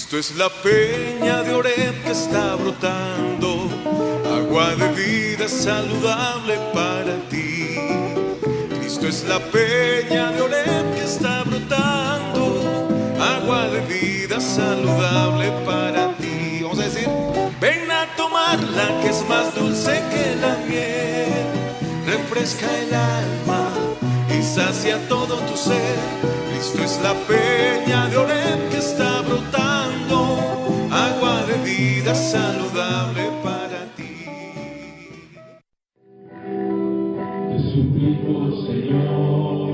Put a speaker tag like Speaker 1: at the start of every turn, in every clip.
Speaker 1: Cristo es la peña de Oreb que está brotando, agua de vida saludable para ti. Cristo es la peña de Oreb que está brotando, agua de vida saludable para ti. Vamos a decir, ven a tomarla que es más dulce que la miel, refresca el alma y sacia todo tu ser. Cristo es la peña de Oreb que está brotando, agua de vida saludable para ti.
Speaker 2: Te suplico, Señor,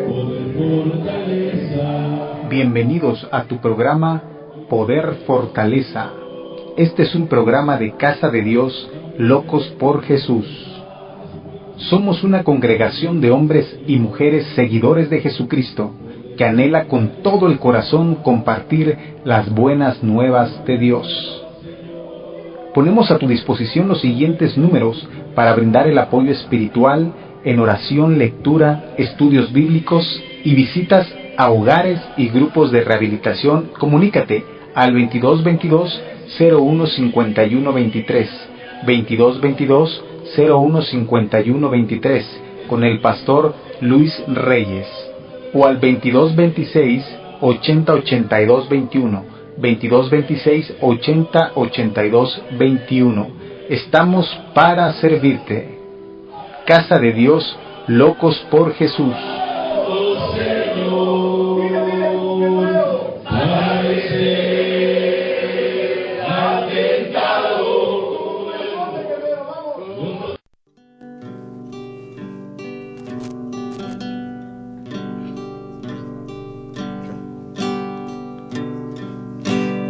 Speaker 2: poder, fortaleza.
Speaker 3: Bienvenidos a tu programa Poder Fortaleza. Este es un programa de Casa de Dios, Locos por Jesús. Somos una congregación de hombres y mujeres seguidores de Jesucristo, que anhela con todo el corazón compartir las buenas nuevas de Dios. Ponemos a tu disposición los siguientes números para brindar el apoyo espiritual en oración, lectura, estudios bíblicos y visitas a hogares y grupos de rehabilitación. Comunícate al 2222-015123, 2222-015123 con el pastor Luis Reyes, o al 2226-808221, 2226-808221. Estamos para servirte. Casa de Dios, Locos por Jesús.
Speaker 2: Oh Señor, atentado.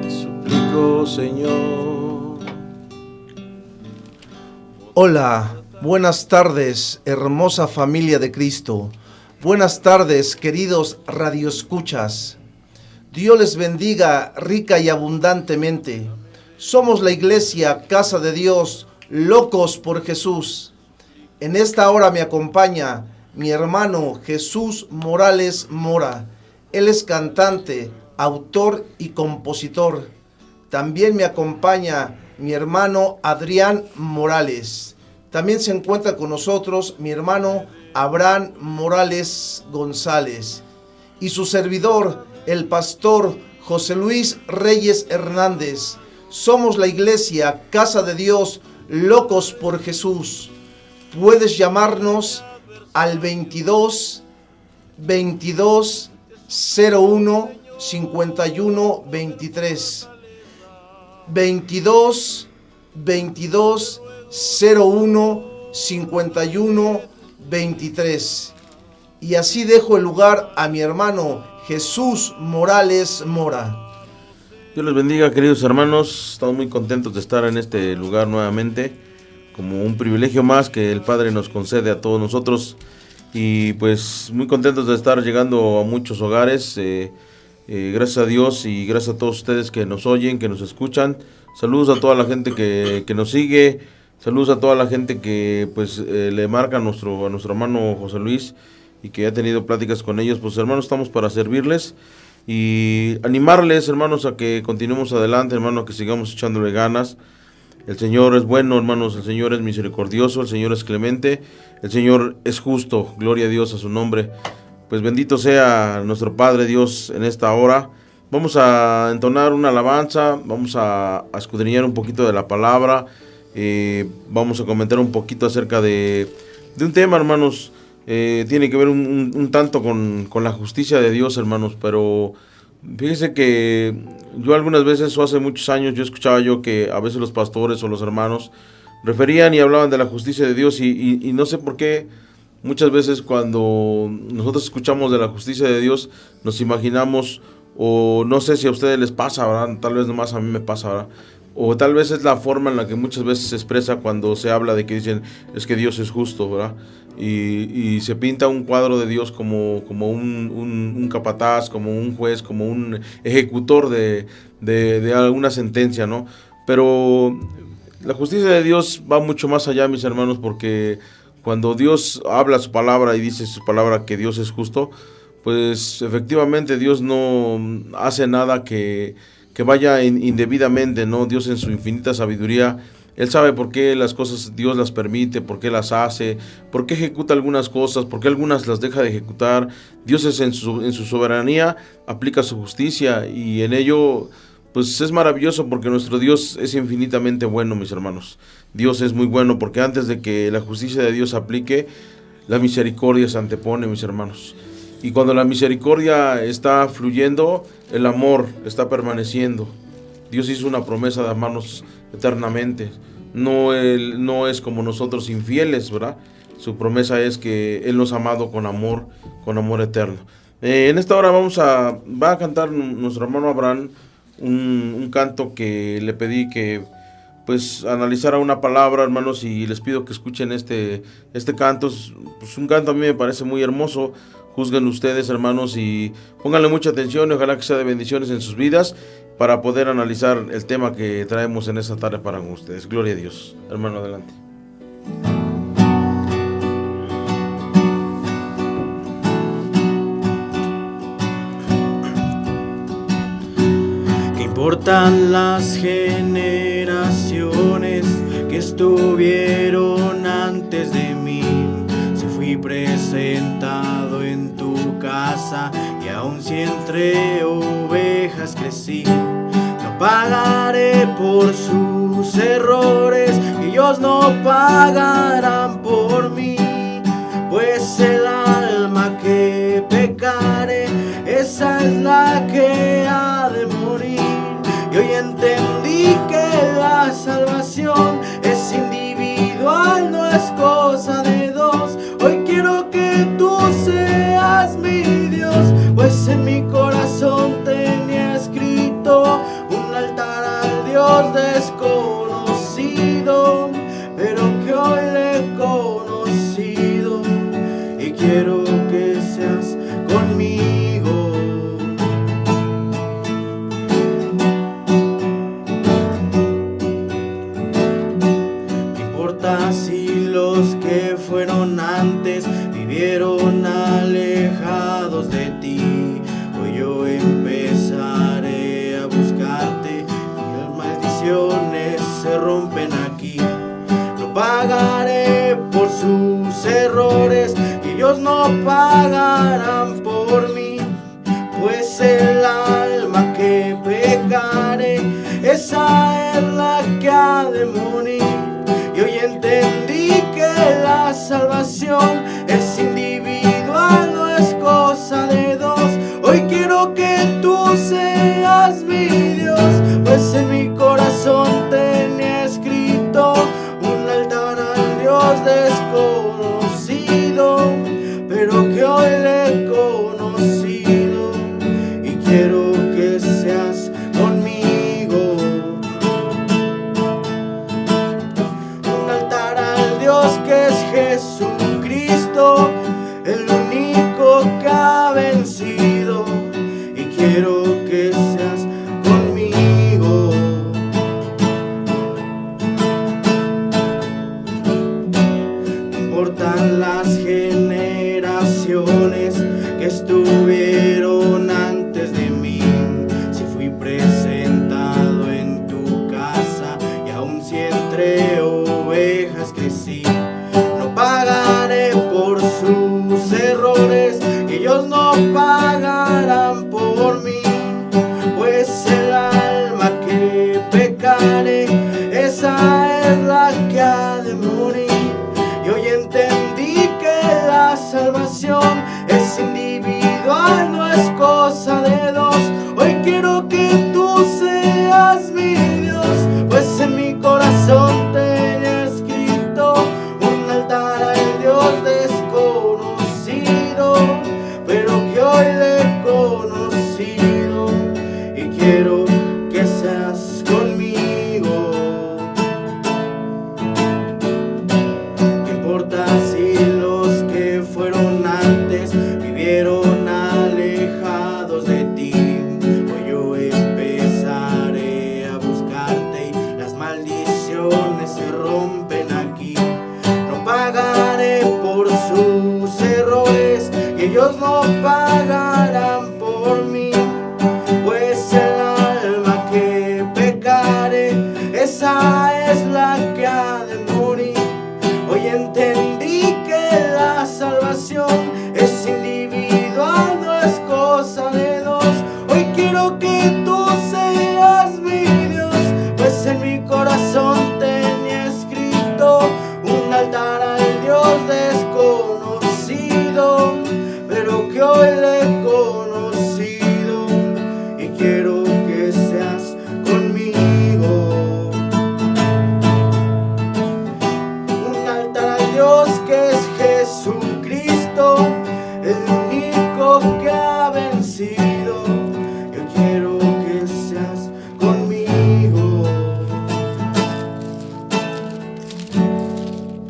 Speaker 4: Suplico, Señor. Hola, buenas tardes, hermosa familia de Cristo. Buenas tardes, queridos radioescuchas. Dios les bendiga rica y abundantemente. Somos la iglesia Casa de Dios, Locos por Jesús. En esta hora me acompaña mi hermano Jesús Morales Mora. Él es cantante, autor y compositor. También me acompaña mi hermano Adrián Morales. También se encuentra con nosotros mi hermano Abraham Morales González. Y su servidor, el pastor José Luis Reyes Hernández. Somos la iglesia Casa de Dios, Locos por Jesús. Puedes llamarnos al 22 22 01 51 23. 22 22 01 51 23. Y así dejo el lugar a mi hermano Jesús Morales Mora.
Speaker 5: Dios les bendiga, queridos hermanos. Estamos muy contentos de estar en este lugar nuevamente, como un privilegio más que el Padre nos concede a todos nosotros. Y pues muy contentos de estar llegando a muchos hogares. Gracias a Dios y gracias a todos ustedes que nos oyen, que nos escuchan. Saludos a toda la gente que nos sigue. Saludos a toda la gente que pues le marca a nuestro hermano José Luis y que ha tenido pláticas con ellos. Pues hermanos, estamos para servirles y animarles, hermanos, a que continuemos adelante, hermanos, a que sigamos echándole ganas. El Señor es bueno, hermanos, el Señor es misericordioso, el Señor es clemente, el Señor es justo. Gloria a Dios, a su nombre. Pues bendito sea nuestro Padre Dios en esta hora. Vamos a entonar una alabanza, vamos a escudriñar un poquito de la palabra. Vamos a comentar un poquito acerca de un tema, hermanos. Tiene que ver un tanto con la justicia de Dios, hermanos. Pero fíjese que yo algunas veces, o hace muchos años, yo escuchaba que a veces los pastores o los hermanos referían y hablaban de la justicia de Dios y no sé por qué. Muchas veces cuando nosotros escuchamos de la justicia de Dios nos imaginamos, o no sé si a ustedes les pasa, ¿verdad? Tal vez nomás a mí me pasa, ¿verdad? O tal vez es la forma en la que muchas veces se expresa cuando se habla de que dicen es que Dios es justo, ¿verdad? Y se pinta un cuadro de Dios como un capataz, como un juez, como un ejecutor de alguna sentencia, ¿no? Pero la justicia de Dios va mucho más allá, mis hermanos, porque cuando Dios habla su palabra y dice su palabra que Dios es justo, pues efectivamente Dios no hace nada que vaya indebidamente, ¿no? Dios en su infinita sabiduría, Él sabe por qué las cosas Dios las permite, por qué las hace, por qué ejecuta algunas cosas, por qué algunas las deja de ejecutar. Dios es en su soberanía, aplica su justicia, y en ello pues es maravilloso, porque nuestro Dios es infinitamente bueno, mis hermanos. Dios es muy bueno, porque antes de que la justicia de Dios aplique, la misericordia se antepone, mis hermanos. Y cuando la misericordia está fluyendo, el amor está permaneciendo. Dios hizo una promesa de amarnos eternamente. No es como nosotros, infieles, ¿verdad? Su promesa es que Él nos ha amado con amor eterno. En esta hora va a cantar nuestro hermano Abraham un canto que le pedí que pues analizara una palabra, hermanos, y les pido que escuchen este canto. Es pues, un canto a mí me parece muy hermoso. Juzguen ustedes, hermanos, y pónganle mucha atención, y ojalá que sea de bendiciones en sus vidas, para poder analizar el tema que traemos en esta tarde para ustedes. Gloria a Dios. Hermano, adelante.
Speaker 6: ¿Qué importan las generaciones que estuvieron antes de mí? Si fui presentado en tu casa y aun si entre ovejas crecí, no pagaré por sus errores, ellos no pagarán por mí, pues el alma que pecare, esa es la que ha de morir. Y hoy entendí que la salvación es individual, no es cosa de dos. Hoy quiero que tú seas mi Dios, pues en mi corazón tenía escrito un altar al Dios desconocido, pero que hoy le he conocido, y quiero que seas conmigo. ¿Qué importa si los que fueron antes vivieron alejados de ti? Hoy yo empezaré a buscarte, y las maldiciones se rompen aquí. No pagaré por sus errores, ellos no pagarán por mí, pues el alma que pecare, esa es la que ha de morir. Y hoy entendí que la salvación es individual, no es cosa de dos. Hoy quiero que tú seas mi Dios, pues en mi corazón tenía escrito un altar al Dios desconocido, pero que hoy le he conocido, y quiero que seas conmigo. Un altar al Dios que es Jesucristo, el único que ha vencido, y quiero que seas conmigo. No importan las generaciones que estuvieron antes de mí, si fui presentado en tu casa y aun si entre ovejas crecí, no pagaré por sus errores, ellos no pagarán por mí, pues el alma que pecare, esa es la que ha de morir. Y hoy entendí que la salvación es individual, no es cosa de dos. Hoy quiero que tú seas mi Dios, pues en mi corazón tenía escrito un altar al Dios desconocido, pero que hoy le he conocido, y quiero que seas conmigo. ¿Qué importa si los que fueron antes vivieron alejados de ti? Hoy yo empezaré a buscarte, y las maldiciones se rompen aquí. No pagaré por sus errores, y ellos no pagan hoy le he conocido y quiero que seas conmigo. Un altar a Dios que es Jesucristo, el único que ha vencido. Yo quiero que seas conmigo.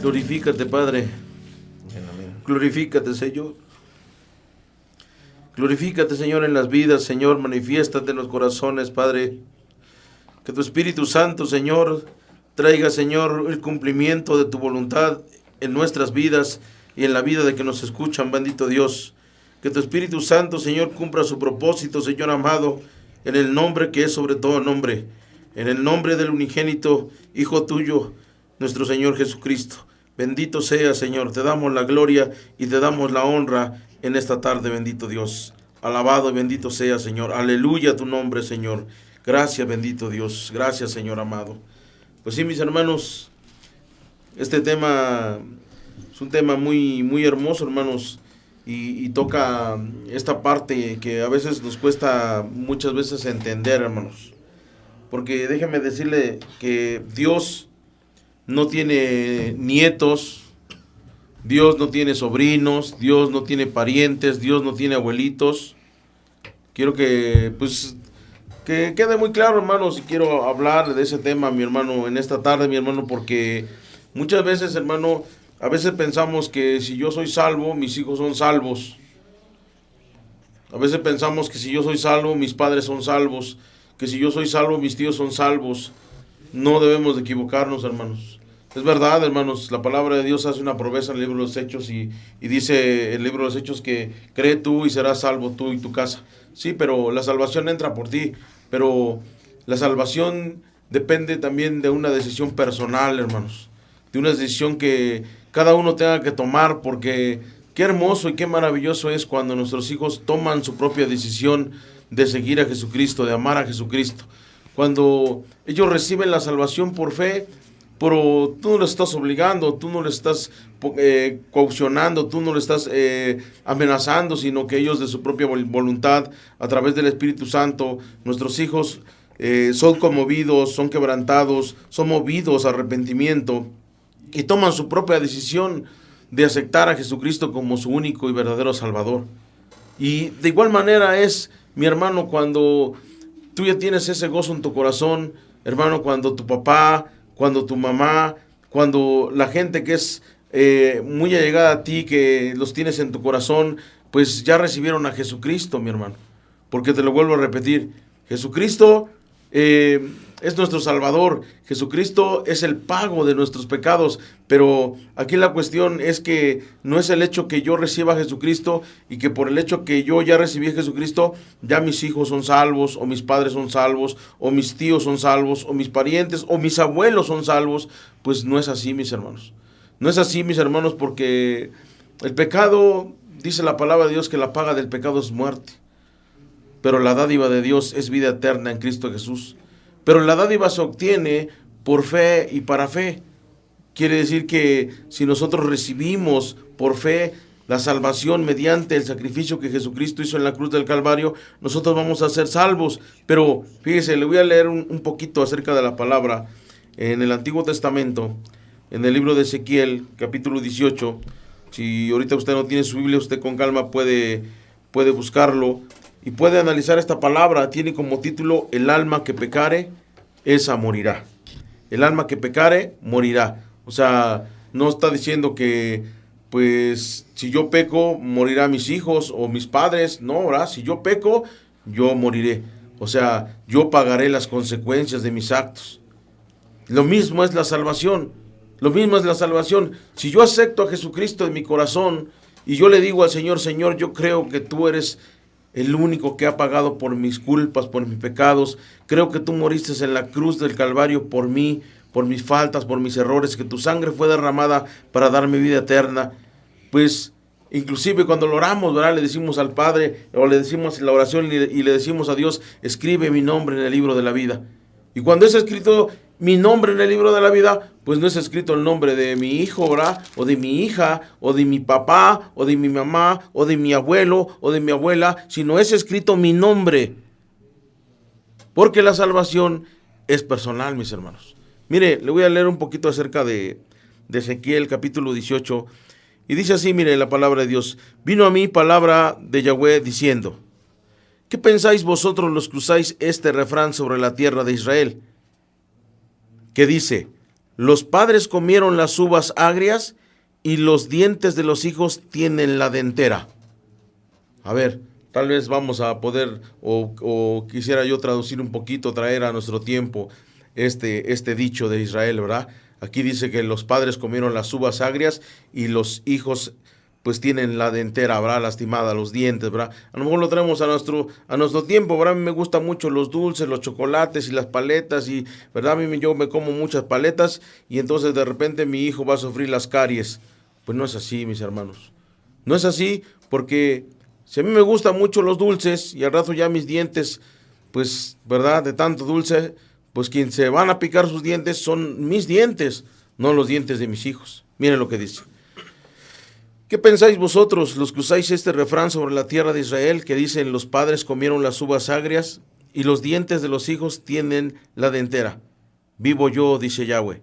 Speaker 5: Glorifícate, Padre. Glorifícate, Señor. Glorifícate, Señor, en las vidas, Señor. Manifiéstate en los corazones, Padre. Que tu Espíritu Santo, Señor, traiga, Señor, el cumplimiento de tu voluntad en nuestras vidas y en la vida de que nos escuchan, bendito Dios. Que tu Espíritu Santo, Señor, cumpla su propósito, Señor amado, en el nombre que es sobre todo nombre, en el nombre del unigénito Hijo tuyo, nuestro Señor Jesucristo. Bendito sea, Señor, te damos la gloria y te damos la honra en esta tarde, bendito Dios. Alabado y bendito sea, Señor. Aleluya tu nombre, Señor. Gracias, bendito Dios. Gracias, Señor amado. Pues sí, mis hermanos, este tema es un tema muy, muy hermoso, hermanos, y toca esta parte que a veces nos cuesta muchas veces entender, hermanos. Porque déjenme decirle que Dios no tiene nietos, Dios no tiene sobrinos, Dios no tiene parientes, Dios no tiene abuelitos. Quiero que, pues, que quede muy claro, hermanos, y quiero hablar de ese tema, mi hermano, en esta tarde, mi hermano, porque muchas veces, hermano, a veces pensamos que si yo soy salvo, mis hijos son salvos. A veces pensamos que si yo soy salvo, mis padres son salvos, que si yo soy salvo, mis tíos son salvos. No debemos de equivocarnos, hermanos. Es verdad, hermanos, la palabra de Dios hace una promesa en el libro de los Hechos y dice el libro de los Hechos que cree tú y serás salvo tú y tu casa. Sí, pero la salvación entra por ti, pero la salvación depende también de una decisión personal, hermanos, de una decisión que cada uno tenga que tomar, porque qué hermoso y qué maravilloso es cuando nuestros hijos toman su propia decisión de seguir a Jesucristo, de amar a Jesucristo. Cuando ellos reciben la salvación por fe, pero tú no les estás obligando, tú no les estás coaccionando, tú no les estás amenazando, sino que ellos de su propia voluntad, a través del Espíritu Santo, nuestros hijos son conmovidos, son quebrantados, son movidos a arrepentimiento y toman su propia decisión de aceptar a Jesucristo como su único y verdadero Salvador. Y de igual manera es, mi hermano, cuando tú ya tienes ese gozo en tu corazón, hermano, cuando tu papá, cuando tu mamá, cuando la gente que es muy allegada a ti, que los tienes en tu corazón, pues ya recibieron a Jesucristo, mi hermano. Porque te lo vuelvo a repetir, Jesucristo es nuestro Salvador, Jesucristo es el pago de nuestros pecados, pero aquí la cuestión es que no es el hecho que yo reciba a Jesucristo y que por el hecho que yo ya recibí a Jesucristo, ya mis hijos son salvos, o mis padres son salvos, o mis tíos son salvos, o mis parientes, o mis abuelos son salvos. Pues no es así, mis hermanos. No es así, mis hermanos, porque el pecado, dice la palabra de Dios, que la paga del pecado es muerte, pero la dádiva de Dios es vida eterna en Cristo Jesús. Pero la dádiva se obtiene por fe y para fe. Quiere decir que si nosotros recibimos por fe la salvación mediante el sacrificio que Jesucristo hizo en la cruz del Calvario, nosotros vamos a ser salvos. Pero fíjese, le voy a leer un poquito acerca de la palabra en el Antiguo Testamento, en el libro de Ezequiel, capítulo 18. Si ahorita usted no tiene su Biblia, usted con calma puede buscarlo y puede analizar esta palabra. Tiene como título: el alma que pecare, esa morirá. El alma que pecare, morirá. O sea, no está diciendo que, pues, si yo peco, morirá mis hijos o mis padres. No, ¿verdad? Si yo peco, yo moriré. O sea, yo pagaré las consecuencias de mis actos. Lo mismo es la salvación. Lo mismo es la salvación. Si yo acepto a Jesucristo en mi corazón y yo le digo al Señor: Señor, yo creo que tú eres el único que ha pagado por mis culpas, por mis pecados. Creo que tú moriste en la cruz del Calvario por mí, por mis faltas, por mis errores, que tu sangre fue derramada para darme vida eterna. Pues, inclusive cuando lo oramos, ¿verdad?, le decimos al Padre, o le decimos en la oración y le decimos a Dios: escribe mi nombre en el libro de la vida. Y cuando es escrito mi nombre en el libro de la vida, pues no es escrito el nombre de mi hijo, ¿verdad? O de mi hija, o de mi papá, o de mi mamá, o de mi abuelo, o de mi abuela, sino es escrito mi nombre. Porque la salvación es personal, mis hermanos. Mire, le voy a leer un poquito acerca de Ezequiel, capítulo 18, y dice así, mire, la palabra de Dios. Vino a mí palabra de Yahweh diciendo, ¿qué pensáis vosotros los que usáis este refrán sobre la tierra de Israel? Que dice, los padres comieron las uvas agrias y los dientes de los hijos tienen la dentera. A ver, tal vez vamos a poder, o quisiera yo traducir un poquito, traer a nuestro tiempo este dicho de Israel, ¿verdad? Aquí dice que los padres comieron las uvas agrias y los hijos pues tienen la dentera, ¿verdad? Lastimada, los dientes, ¿verdad? A lo mejor lo traemos a nuestro tiempo, ¿verdad? A mí me gustan mucho los dulces, los chocolates y las paletas, y, ¿verdad? Yo me como muchas paletas y entonces de repente mi hijo va a sufrir las caries. Pues no es así, mis hermanos. No es así porque si a mí me gustan mucho los dulces y al rato ya mis dientes, pues, ¿verdad? De tanto dulce, pues quien se van a picar sus dientes son mis dientes, no los dientes de mis hijos. Miren lo que dice. ¿Qué pensáis vosotros, los que usáis este refrán sobre la tierra de Israel, que dicen los padres comieron las uvas agrias y los dientes de los hijos tienen la dentera? Vivo yo, dice Yahweh,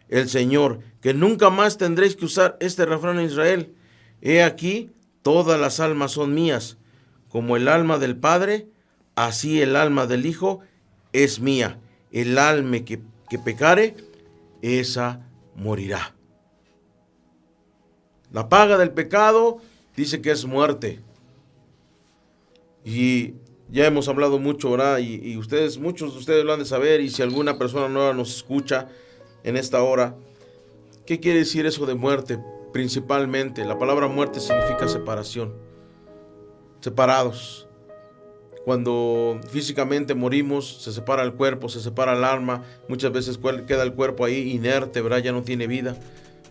Speaker 5: el Señor, que nunca más tendréis que usar este refrán en Israel. He aquí, todas las almas son mías, como el alma del Padre, así el alma del Hijo es mía. El alma que pecare, esa morirá. La paga del pecado dice que es muerte. Y ya hemos hablado mucho, ¿verdad? Y ustedes, muchos de ustedes lo han de saber, y si alguna persona nueva nos escucha en esta hora, ¿qué quiere decir eso de muerte? Principalmente, la palabra muerte significa separación. Separados. Cuando físicamente morimos, se separa el cuerpo, se separa el alma, muchas veces queda el cuerpo ahí inerte, ¿verdad? Ya no tiene vida.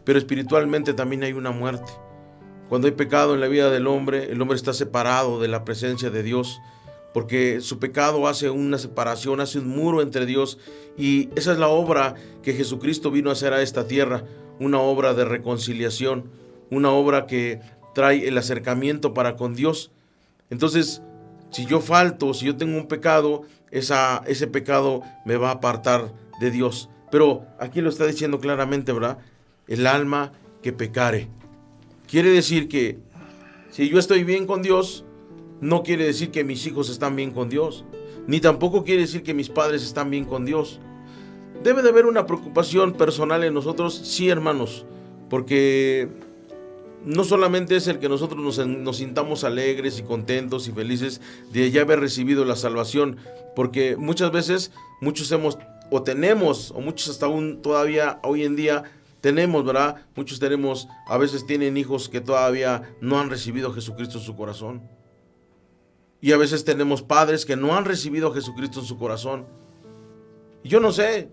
Speaker 5: Pero espiritualmente también hay una muerte. Cuando hay pecado en la vida del hombre, el hombre está separado de la presencia de Dios, porque su pecado hace una separación, hace un muro entre Dios, y esa es la obra que Jesucristo vino a hacer a esta tierra, una obra de reconciliación, una obra que trae el acercamiento para con Dios. Entonces, si yo falto, si yo tengo un pecado, ese pecado me va a apartar de Dios. Pero aquí lo está diciendo claramente, ¿verdad? El alma que pecare. Quiere decir que si yo estoy bien con Dios, no quiere decir que mis hijos están bien con Dios, ni tampoco quiere decir que mis padres están bien con Dios. Debe de haber una preocupación personal en nosotros, sí, hermanos, porque no solamente es el que nosotros nos sintamos alegres y contentos y felices de ya haber recibido la salvación, porque muchas veces muchos tenemos, o muchos hasta aún todavía hoy en día tenemos, ¿verdad? Muchos a veces tienen hijos que todavía no han recibido a Jesucristo en su corazón. Y a veces tenemos padres que no han recibido a Jesucristo en su corazón. Y yo no sé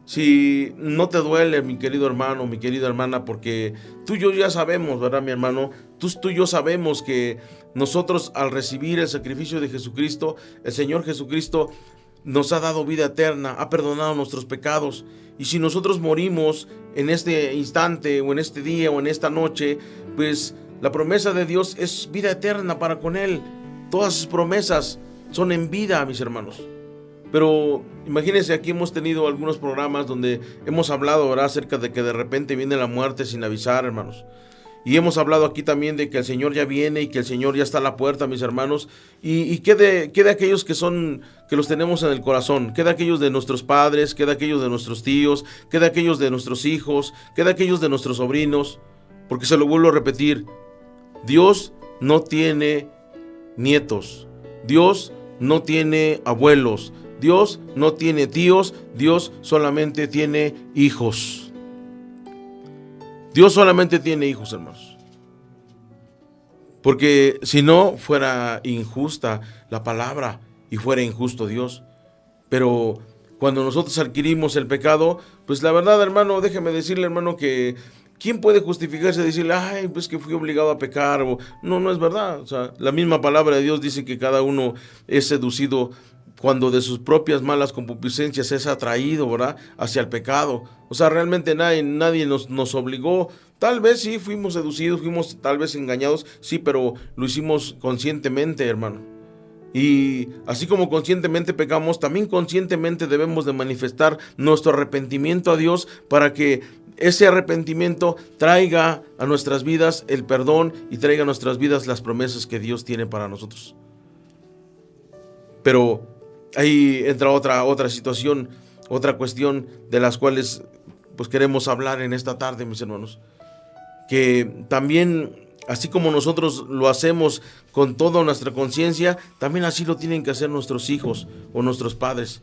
Speaker 5: si no te duele, mi querido hermano, mi querida hermana, porque tú y yo ya sabemos, ¿verdad, mi hermano? Tú y yo sabemos que nosotros, al recibir el sacrificio de Jesucristo, el Señor Jesucristo nos ha dado vida eterna, ha perdonado nuestros pecados. Y si nosotros morimos en este instante, o en este día, o en esta noche, pues la promesa de Dios es vida eterna para con Él. Todas sus promesas son en vida, mis hermanos. Pero imagínense, aquí hemos tenido algunos programas donde hemos hablado, ¿verdad?, acerca de que de repente viene la muerte sin avisar, hermanos. Y hemos hablado aquí también de que el Señor ya viene y que el Señor ya está a la puerta, mis hermanos. ¿Y qué de aquellos que los tenemos en el corazón? ¿Qué de aquellos de nuestros padres? ¿Qué de aquellos de nuestros tíos? ¿Qué de aquellos de nuestros hijos? ¿Qué de aquellos de nuestros sobrinos? Porque se lo vuelvo a repetir, Dios no tiene nietos, Dios no tiene abuelos, Dios no tiene tíos, Dios solamente tiene hijos. Dios solamente tiene hijos, hermanos. Porque si no, fuera injusta la palabra y fuera injusto Dios. Pero cuando nosotros adquirimos el pecado, pues la verdad, hermano, déjeme decirle, hermano, que ¿quién puede justificarse y decirle, ay, pues que fui obligado a pecar? No es verdad. O sea, la misma palabra de Dios dice que cada uno es seducido cuando de sus propias malas concupiscencias es atraído, ¿verdad?, hacia el pecado. O sea, realmente nadie nos obligó. Tal vez sí fuimos seducidos, fuimos tal vez engañados, sí, pero lo hicimos conscientemente, hermano. Y así como conscientemente pecamos, también conscientemente debemos de manifestar nuestro arrepentimiento a Dios para que ese arrepentimiento traiga a nuestras vidas el perdón y traiga a nuestras vidas las promesas que Dios tiene para nosotros. Pero ahí entra otra situación, otra cuestión de las cuales pues queremos hablar en esta tarde, mis hermanos. Que también, así como nosotros lo hacemos con toda nuestra conciencia, también así lo tienen que hacer nuestros hijos o nuestros padres.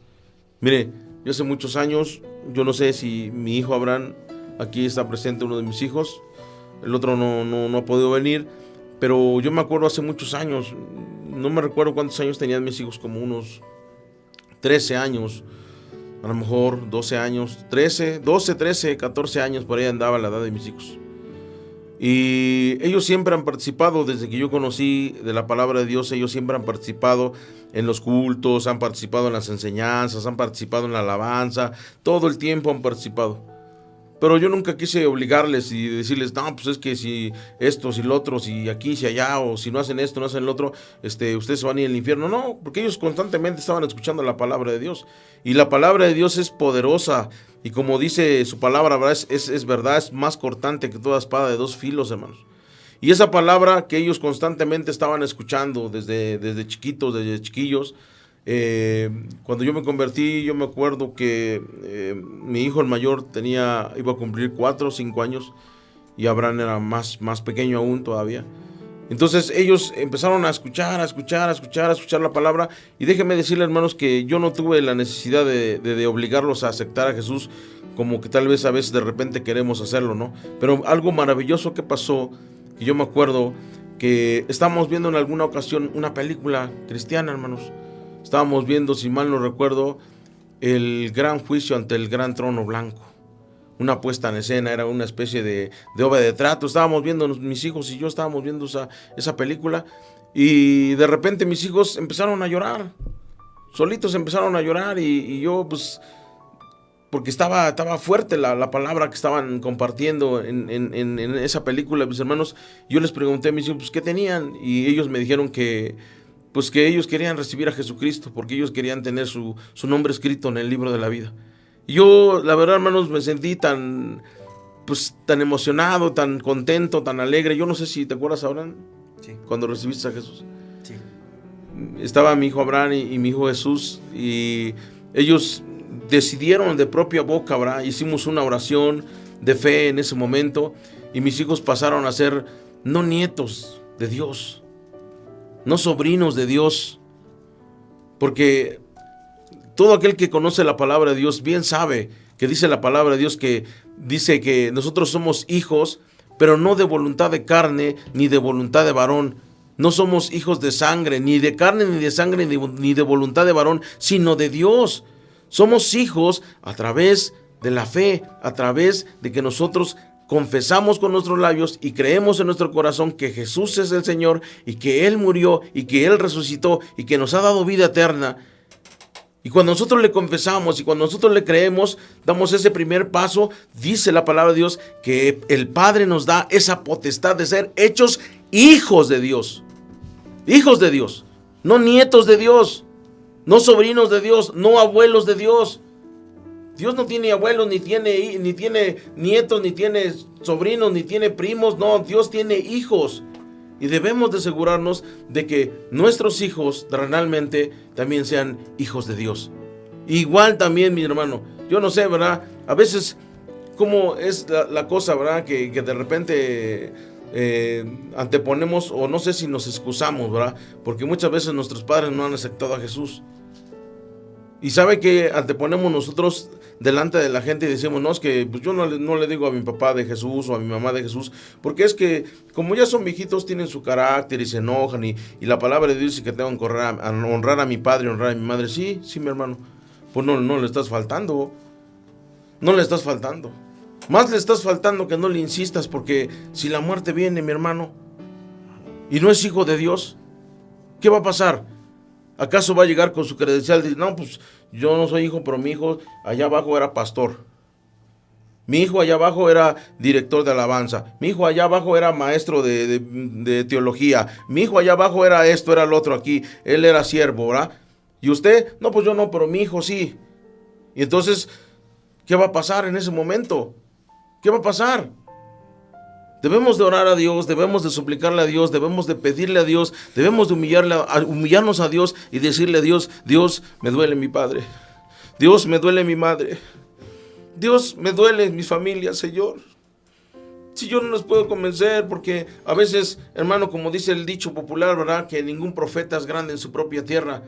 Speaker 5: Mire, yo hace muchos años, yo no sé si mi hijo Abraham, aquí está presente uno de mis hijos, el otro no ha podido venir, pero yo me acuerdo hace muchos años, no me recuerdo cuántos años tenían mis hijos, como unos 13 años, a lo mejor 12 años, 13, 14 años, por ahí andaba la edad de mis hijos. Y ellos siempre han participado, desde que yo conocí de la palabra de Dios, ellos siempre han participado en los cultos, han participado en las enseñanzas, han participado en la alabanza, todo el tiempo han participado. Pero yo nunca quise obligarles y decirles, no, pues es que si esto, si lo otro, si aquí, si allá, o si no hacen esto, no hacen lo otro, ustedes se van a ir al infierno. No, porque ellos constantemente estaban escuchando la palabra de Dios. Y la palabra de Dios es poderosa. Y como dice su palabra, ¿verdad? Es verdad, es más cortante que toda espada de dos filos, hermanos. Y esa palabra que ellos constantemente estaban escuchando desde chiquitos, desde chiquillos, cuando yo me convertí, yo me acuerdo que mi hijo el mayor iba a cumplir 4 o 5 años y Abraham era más pequeño aún todavía. Entonces ellos empezaron a escuchar la palabra, y déjenme decirles, hermanos, que yo no tuve la necesidad de obligarlos a aceptar a Jesús, como que tal vez a veces de repente queremos hacerlo, ¿no? Pero algo maravilloso que pasó, que yo me acuerdo que estábamos viendo en alguna ocasión una película cristiana, hermanos. Estábamos viendo, si mal no recuerdo, el gran juicio ante el gran trono blanco. Una puesta en escena, era una especie de obra de teatro. Estábamos viendo, mis hijos y yo estábamos viendo esa película, y de repente mis hijos empezaron a llorar. Solitos empezaron a llorar, y yo pues, porque estaba fuerte la palabra que estaban compartiendo en esa película, mis hermanos. Yo les pregunté a mis hijos, pues, ¿qué tenían? Y ellos me dijeron que ellos querían recibir a Jesucristo, porque ellos querían tener su nombre escrito en el libro de la vida. Yo, la verdad, hermanos, me sentí tan emocionado, tan contento, tan alegre. Yo no sé si te acuerdas, Abraham,
Speaker 6: Sí.
Speaker 5: cuando recibiste a Jesús.
Speaker 6: Sí.
Speaker 5: Estaba mi hijo Abraham y mi hijo Jesús, y ellos decidieron de propia boca, ¿verdad? Hicimos una oración de fe en ese momento, y mis hijos pasaron a ser no nietos de Dios, no sobrinos de Dios, porque todo aquel que conoce la palabra de Dios bien sabe que dice la palabra de Dios, que dice que nosotros somos hijos, pero no de voluntad de carne ni de voluntad de varón. No somos hijos de sangre, ni de carne ni de sangre ni de voluntad de varón, sino de Dios. Somos hijos a través de la fe, a través de que nosotros confesamos con nuestros labios y creemos en nuestro corazón que Jesús es el Señor, y que Él murió y que Él resucitó y que nos ha dado vida eterna. Y cuando nosotros le confesamos y cuando nosotros le creemos, damos ese primer paso. Dice la palabra de Dios que el Padre nos da esa potestad de ser hechos hijos de Dios. Hijos de Dios, no nietos de Dios, no sobrinos de Dios, no abuelos de Dios. Dios no tiene abuelos, ni tiene nietos, ni tiene sobrinos, ni tiene primos. No, Dios tiene hijos. Y debemos de asegurarnos de que nuestros hijos realmente también sean hijos de Dios. Igual también, mi hermano, yo no sé, ¿verdad? A veces, ¿cómo es la cosa, verdad? Que de repente anteponemos, o no sé si nos excusamos, ¿verdad? Porque muchas veces nuestros padres no han aceptado a Jesús. Y sabe que anteponemos nosotros delante de la gente y decimos, no, es que pues yo no le digo a mi papá de Jesús o a mi mamá de Jesús, porque es que como ya son viejitos, tienen su carácter y se enojan, y la palabra de Dios dice que tengo que honrar a mi padre y honrar a mi madre. Sí, mi hermano, pues no le estás faltando, no le estás faltando. Más le estás faltando que no le insistas, porque si la muerte viene, mi hermano, y no es hijo de Dios, ¿qué va a pasar? ¿Acaso va a llegar con su credencial? Dice, no, pues yo no soy hijo, pero mi hijo allá abajo era pastor. Mi hijo allá abajo era director de alabanza. Mi hijo allá abajo era maestro de teología. Mi hijo allá abajo era esto, era lo otro aquí. Él era siervo, ¿verdad? ¿Y usted? No, pues yo no, pero mi hijo sí. Y entonces, ¿qué va a pasar en ese momento? ¿Qué va a pasar? Debemos de orar a Dios, debemos de suplicarle a Dios, debemos de pedirle a Dios, debemos de humillarnos a Dios y decirle a Dios, Dios, me duele mi padre, Dios, me duele mi madre, Dios, me duele mi familia, Señor. Si yo no les puedo convencer, porque a veces, hermano, como dice el dicho popular, ¿verdad? Que ningún profeta es grande en su propia tierra.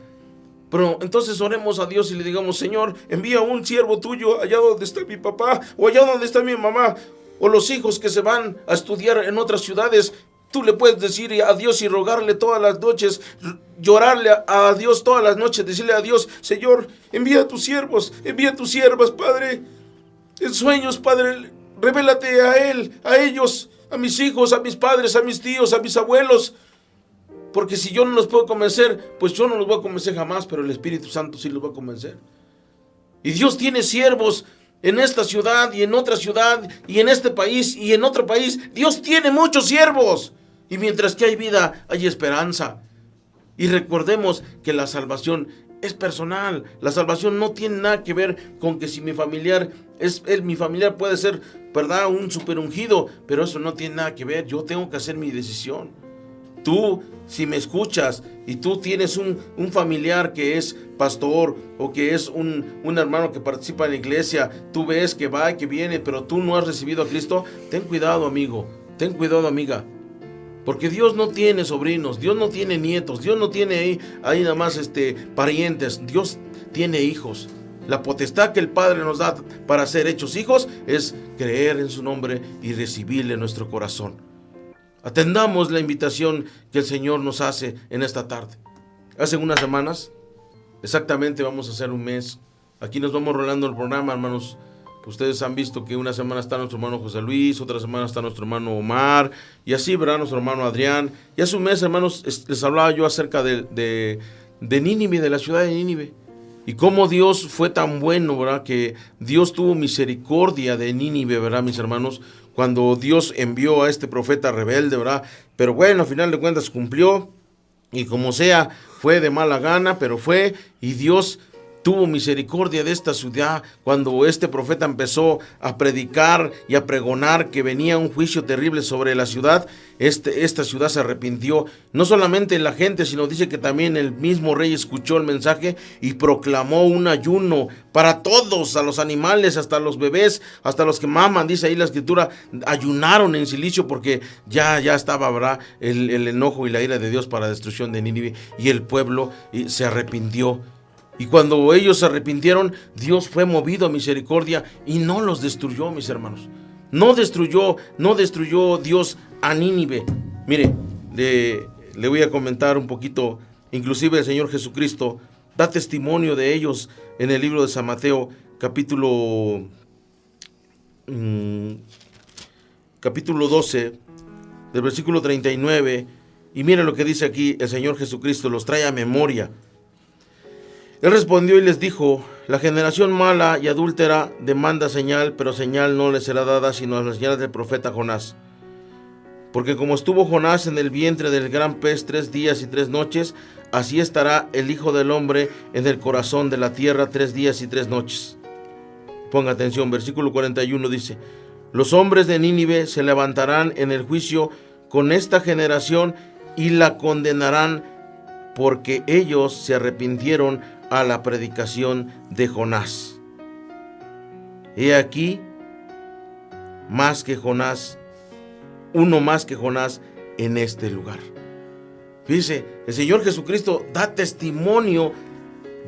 Speaker 5: Pero entonces oremos a Dios y le digamos, Señor, envía un siervo tuyo allá donde está mi papá, o allá donde está mi mamá, o los hijos que se van a estudiar en otras ciudades. Tú le puedes decir a Dios y rogarle todas las noches, llorarle a Dios todas las noches, decirle a Dios, Señor, envía a tus siervos, envía a tus siervas, Padre, en sueños, Padre, revélate a él, a ellos, a mis hijos, a mis padres, a mis tíos, a mis abuelos. Porque si yo no los puedo convencer, pues yo no los voy a convencer jamás, pero el Espíritu Santo sí los va a convencer. Y Dios tiene siervos en esta ciudad y en otra ciudad y en este país y en otro país. Dios tiene muchos siervos. Y mientras que hay vida, hay esperanza. Y recordemos que la salvación es personal. La salvación no tiene nada que ver con que si mi familiar mi familiar puede ser, ¿verdad?, un super ungido, pero eso no tiene nada que ver. Yo tengo que hacer mi decisión. Tú, si me escuchas y tú tienes un familiar que es pastor o que es un hermano que participa en la iglesia, tú ves que va y que viene, pero tú no has recibido a Cristo, ten cuidado, amigo, ten cuidado, amiga. Porque Dios no tiene sobrinos, Dios no tiene nietos, Dios no tiene ahí nada más parientes, Dios tiene hijos. La potestad que el Padre nos da para ser hechos hijos es creer en su nombre y recibirle en nuestro corazón. Atendamos la invitación que el Señor nos hace en esta tarde. Hace unas semanas, exactamente vamos a hacer un mes, aquí nos vamos rolando el programa, hermanos. Ustedes han visto que una semana está nuestro hermano José Luis, otra semana está nuestro hermano Omar, y así, ¿verdad?, nuestro hermano Adrián. Y hace un mes, hermanos, les hablaba yo acerca de Nínive, de la ciudad de Nínive. Y cómo Dios fue tan bueno, ¿verdad?, que Dios tuvo misericordia de Nínive, ¿verdad, mis hermanos? Cuando Dios envió a este profeta rebelde, ¿verdad? Pero bueno, al final de cuentas cumplió, y como sea, fue de mala gana, pero fue, y Dios tuvo misericordia de esta ciudad cuando este profeta empezó a predicar y a pregonar que venía un juicio terrible sobre la ciudad. Esta ciudad se arrepintió, no solamente la gente, sino dice que también el mismo rey escuchó el mensaje y proclamó un ayuno para todos, a los animales, hasta los bebés, hasta los que maman, dice ahí la escritura, ayunaron en silicio porque ya estaba, ¿verdad?, el enojo y la ira de Dios para la destrucción de Nínive, y el pueblo se arrepintió. Y cuando ellos se arrepintieron, Dios fue movido a misericordia y no los destruyó, mis hermanos. No destruyó Dios a Nínive. Mire, le voy a comentar un poquito. Inclusive el Señor Jesucristo da testimonio de ellos en el libro de San Mateo, capítulo 12, del versículo 39. Y mire lo que dice aquí el Señor Jesucristo, los trae a memoria. Él respondió y les dijo: la generación mala y adúltera demanda señal, pero señal no le será dada sino la señal del profeta Jonás. Porque como estuvo Jonás en el vientre del gran pez 3 días y 3 noches, así estará el Hijo del Hombre en el corazón de la tierra 3 días y 3 noches. Ponga atención, versículo 41 dice: los hombres de Nínive se levantarán en el juicio con esta generación y la condenarán, porque ellos se arrepintieron a la predicación de Jonás. He aquí, más que Jonás, uno más que Jonás en este lugar. Fíjese, el Señor Jesucristo da testimonio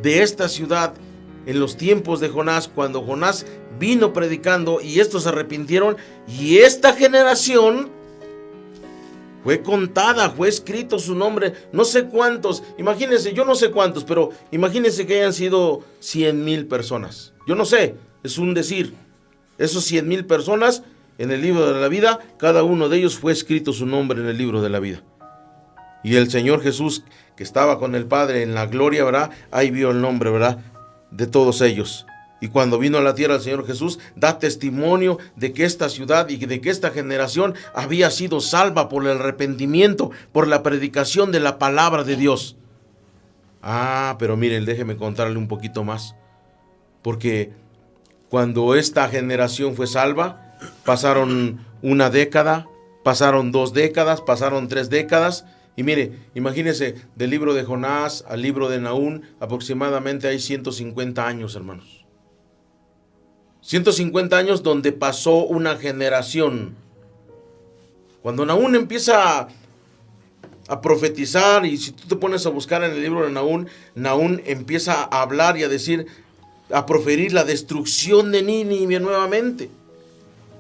Speaker 5: de esta ciudad en los tiempos de Jonás, cuando Jonás vino predicando y estos se arrepintieron, y esta generación fue contada, fue escrito su nombre, no sé cuántos, imagínense, yo no sé cuántos, pero imagínense que hayan sido 100,000 personas. Yo no sé, es un decir. Esos 100,000 personas en el libro de la vida, cada uno de ellos fue escrito su nombre en el libro de la vida. Y el Señor Jesús, que estaba con el Padre en la gloria, ¿verdad? Ahí vio el nombre, ¿verdad? De todos ellos. Y cuando vino a la tierra el Señor Jesús, da testimonio de que esta ciudad y de que esta generación había sido salva por el arrepentimiento, por la predicación de la palabra de Dios. Pero miren, déjeme contarle un poquito más. Porque cuando esta generación fue salva, pasaron una década, pasaron 2 décadas, pasaron 3 décadas. Y mire, imagínense, del libro de Jonás al libro de Nahum, aproximadamente hay 150 años, hermanos. 150 años donde pasó una generación. Cuando Nahum empieza a profetizar, y si tú te pones a buscar en el libro de Nahum, Nahum empieza a hablar y a decir, a proferir la destrucción de Nínive nuevamente.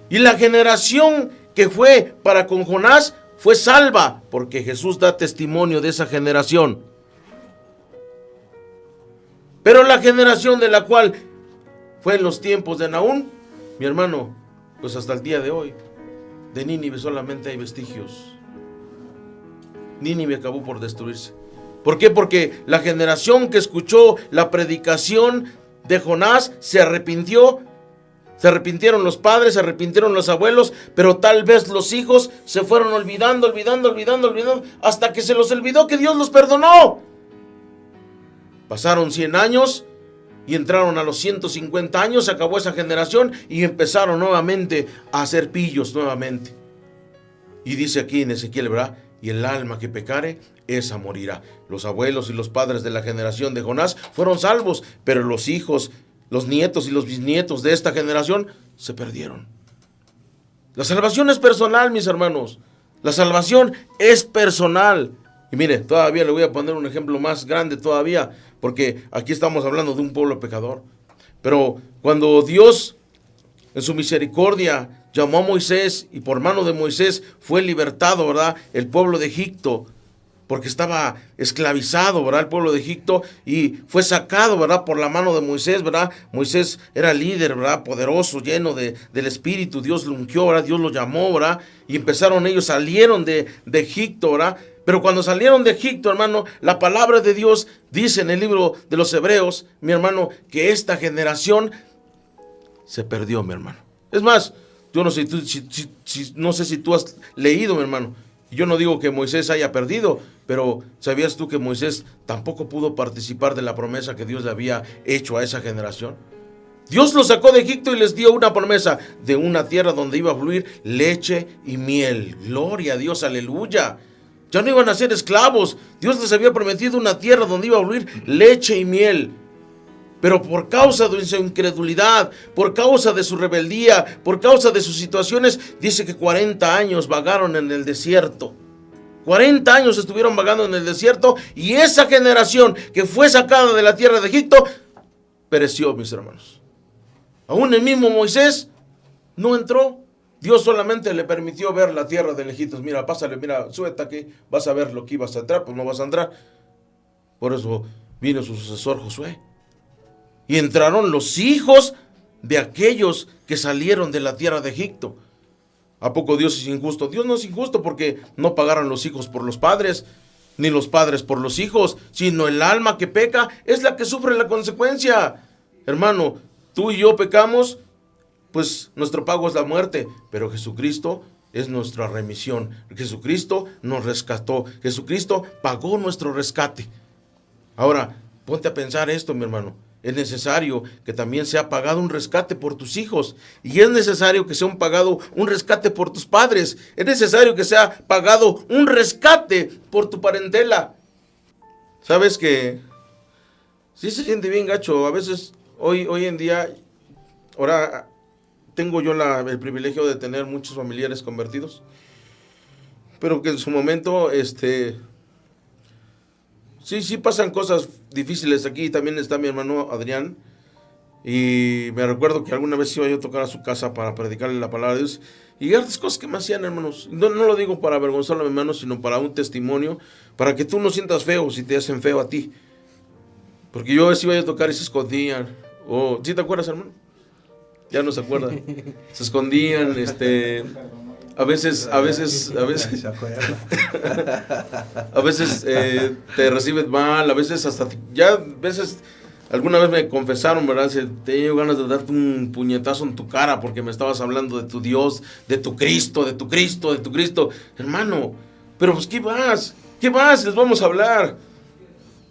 Speaker 5: Y la generación que fue para con Jonás fue salva, porque Jesús da testimonio de esa generación. Pero la generación de la cual fue en los tiempos de Nahum, mi hermano, pues hasta el día de hoy, de Nínive solamente hay vestigios. Nínive acabó por destruirse. ¿Por qué? Porque la generación que escuchó la predicación de Jonás se arrepintió. Se arrepintieron los padres, se arrepintieron los abuelos, pero tal vez los hijos se fueron olvidando, hasta que se los olvidó que Dios los perdonó. Pasaron 100 años y entraron a los 150 años, se acabó esa generación y empezaron nuevamente a hacer pillos nuevamente. Y dice aquí en Ezequiel, ¿verdad? Y el alma que pecare, esa morirá. Los abuelos y los padres de la generación de Jonás fueron salvos, pero los hijos, los nietos y los bisnietos de esta generación se perdieron. La salvación es personal, mis hermanos. La salvación es personal. Y mire, todavía le voy a poner un ejemplo más grande todavía, porque aquí estamos hablando de un pueblo pecador. Pero cuando Dios, en su misericordia, llamó a Moisés y por mano de Moisés fue libertado, ¿verdad? El pueblo de Egipto, porque estaba esclavizado, ¿verdad? El pueblo de Egipto, y fue sacado, ¿verdad? Por la mano de Moisés, ¿verdad? Moisés era líder, ¿verdad? Poderoso, lleno del Espíritu. Dios lo ungió, ¿verdad? Dios lo llamó, ¿verdad? Y salieron de Egipto, ¿verdad? Pero cuando salieron de Egipto, hermano, la palabra de Dios dice en el libro de los Hebreos, mi hermano, que esta generación se perdió, mi hermano. Es más, yo no sé, no sé si tú has leído, mi hermano. Yo no digo que Moisés haya perdido, pero ¿sabías tú que Moisés tampoco pudo participar de la promesa que Dios le había hecho a esa generación? Dios los sacó de Egipto y les dio una promesa de una tierra donde iba a fluir leche y miel. Gloria a Dios, aleluya. Ya no iban a ser esclavos. Dios les había prometido una tierra donde iba a fluir leche y miel. Pero por causa de su incredulidad, por causa de su rebeldía, por causa de sus situaciones, dice que 40 años vagaron en el desierto. 40 años estuvieron vagando en el desierto, y esa generación que fue sacada de la tierra de Egipto pereció, mis hermanos. Aún el mismo Moisés no entró. Dios solamente le permitió ver la tierra del Egipto. Mira, pásale, mira, súbete aquí, vas a ver lo que ibas a entrar, pues no vas a entrar. Por eso vino su sucesor Josué. Y entraron los hijos de aquellos que salieron de la tierra de Egipto. ¿A poco Dios es injusto? Dios no es injusto porque no pagaron los hijos por los padres, ni los padres por los hijos, sino el alma que peca es la que sufre la consecuencia. Hermano, tú y yo pecamos, pues nuestro pago es la muerte, pero Jesucristo es nuestra remisión. Jesucristo nos rescató, Jesucristo pagó nuestro rescate. Ahora, ponte a pensar esto, mi hermano. Es necesario que también sea pagado un rescate por tus hijos. Y es necesario que sea pagado un rescate por tus padres. Es necesario que sea pagado un rescate por tu parentela. ¿Sabes que sí se siente bien gacho? A veces, hoy en día, ahora tengo yo el privilegio de tener muchos familiares convertidos. Pero que en su momento, sí pasan cosas difíciles. Aquí también está mi hermano Adrián, y me recuerdo que alguna vez iba yo a tocar a su casa para predicarle la palabra de Dios, y las cosas que me hacían, hermanos, no lo digo para avergonzarlo a mi hermano, sino para un testimonio, para que tú no sientas feo si te hacen feo a ti, porque yo a veces iba yo a tocar y se escondían. ¿Sí te acuerdas, hermano? Ya no se acuerda. Se escondían, A veces
Speaker 4: Se acuerda.
Speaker 5: a veces te recibes mal, a veces hasta alguna vez me confesaron, ¿verdad? Te dio ganas de darte un puñetazo en tu cara porque me estabas hablando de tu Dios, de tu Cristo, de tu Cristo, de tu Cristo. Hermano, pero pues ¿qué más? ¿Qué más les vamos a hablar?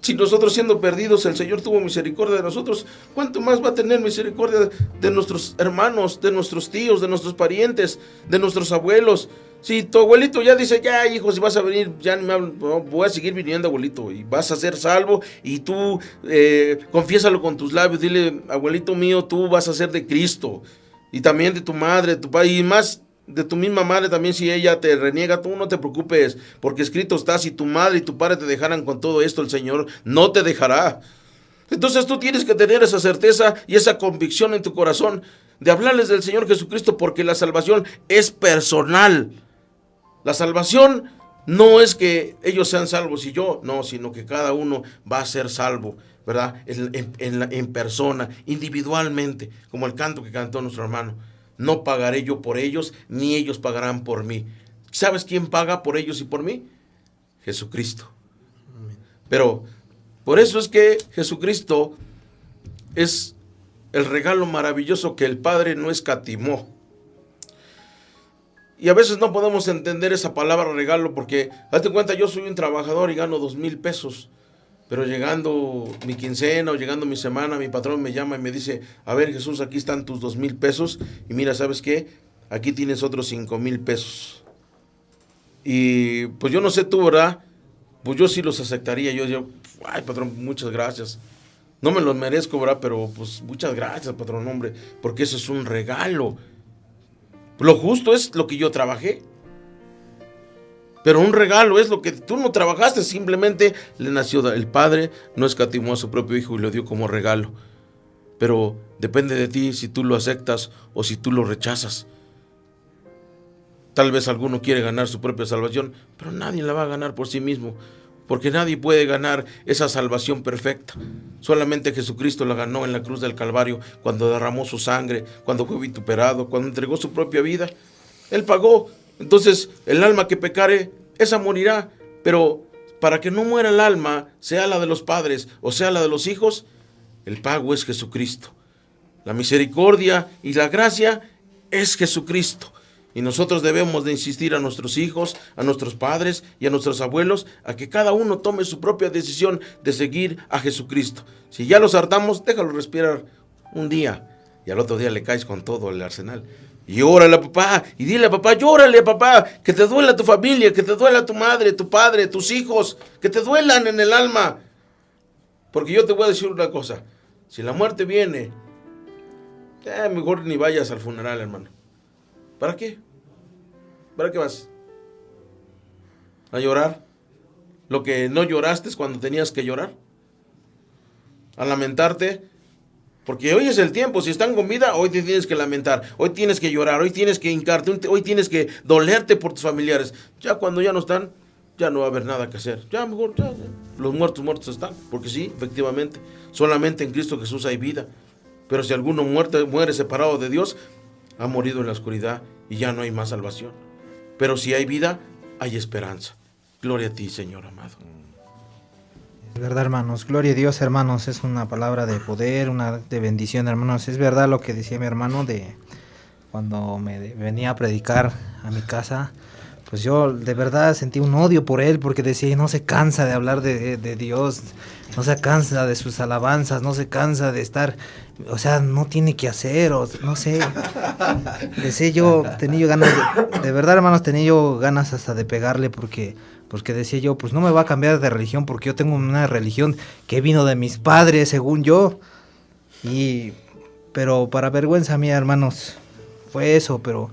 Speaker 5: Si nosotros siendo perdidos el Señor tuvo misericordia de nosotros, ¿cuánto más va a tener misericordia de nuestros hermanos, de nuestros tíos, de nuestros parientes, de nuestros abuelos? Si tu abuelito ya dice, ya hijo, si vas a venir, ya ni me hablo, no, voy a seguir viniendo, abuelito, y vas a ser salvo, y tú confiésalo con tus labios, dile, abuelito mío, tú vas a ser de Cristo, y también de tu madre, de tu padre, y más de tu misma madre también, si ella te reniega, tú no te preocupes, porque escrito está, si tu madre y tu padre te dejaran con todo esto, el Señor no te dejará. Entonces tú tienes que tener esa certeza y esa convicción en tu corazón de hablarles del Señor Jesucristo, porque la salvación es personal. La salvación no es que ellos sean salvos y yo, no, sino que cada uno va a ser salvo, ¿verdad? En persona, individualmente, como el canto que cantó nuestro hermano. No pagaré yo por ellos, ni ellos pagarán por mí. ¿Sabes quién paga por ellos y por mí? Jesucristo. Pero por eso es que Jesucristo es el regalo maravilloso que el Padre no escatimó. Y a veces no podemos entender esa palabra regalo porque, date cuenta, yo soy un trabajador y gano 2,000 pesos. Pero llegando mi quincena o llegando mi semana, mi patrón me llama y me dice, a ver Jesús, aquí están tus 2,000 pesos. Y mira, ¿sabes qué? Aquí tienes otros 5,000 pesos. Y pues yo no sé tú, ¿verdad? Pues yo sí los aceptaría. Yo digo, ay patrón, muchas gracias. No me los merezco, ¿verdad? Pero pues muchas gracias, patrón, hombre, porque eso es un regalo. Lo justo es lo que yo trabajé. Pero un regalo es lo que tú no trabajaste, simplemente le nació. El Padre no escatimó a su propio Hijo y lo dio como regalo. Pero depende de ti si tú lo aceptas o si tú lo rechazas. Tal vez alguno quiere ganar su propia salvación, pero nadie la va a ganar por sí mismo, porque nadie puede ganar esa salvación perfecta. Solamente Jesucristo la ganó en la cruz del Calvario, cuando derramó su sangre, cuando fue vituperado, cuando entregó su propia vida. Él pagó. Entonces, el alma que pecare, esa morirá. Pero para que no muera el alma, sea la de los padres o sea la de los hijos, el pago es Jesucristo. La misericordia y la gracia es Jesucristo. Y nosotros debemos de insistir a nuestros hijos, a nuestros padres y a nuestros abuelos, a que cada uno tome su propia decisión de seguir a Jesucristo. Si ya los hartamos, déjalo respirar un día y al otro día le caes con todo el arsenal. Y órale a papá, y dile a papá, llórale a papá, que te duela tu familia, que te duela tu madre, tu padre, tus hijos, que te duelan en el alma. Porque yo te voy a decir una cosa, si la muerte viene, mejor ni vayas al funeral, hermano. ¿Para qué? ¿Para qué vas? ¿A llorar? ¿Lo que no lloraste cuando tenías que llorar? ¿A lamentarte? Porque hoy es el tiempo, si están con vida, hoy te tienes que lamentar, hoy tienes que llorar, hoy tienes que hincarte, hoy tienes que dolerte por tus familiares. Ya cuando ya no están, ya no va a haber nada que hacer. Ya mejor, ya. Los muertos están, porque sí, efectivamente, solamente en Cristo Jesús hay vida. Pero si alguno muere separado de Dios, ha morido en la oscuridad y ya no hay más salvación. Pero si hay vida, hay esperanza. Gloria a ti, Señor amado.
Speaker 7: Es verdad, hermanos, gloria a Dios, hermanos, es una palabra de poder, una de bendición, hermanos. Es verdad lo que decía mi hermano de cuando me venía a predicar a mi casa, pues yo de verdad sentí un odio por él, porque decía, no se cansa de hablar de Dios, no se cansa de sus alabanzas, no se cansa de estar, o sea, no tiene que hacer, o no sé. Decía yo, tenía yo ganas, de verdad, hermanos, tenía yo ganas hasta de pegarle, porque decía yo, pues no me va a cambiar de religión, porque yo tengo una religión que vino de mis padres, según yo. Pero para vergüenza mía, hermanos, fue eso. Pero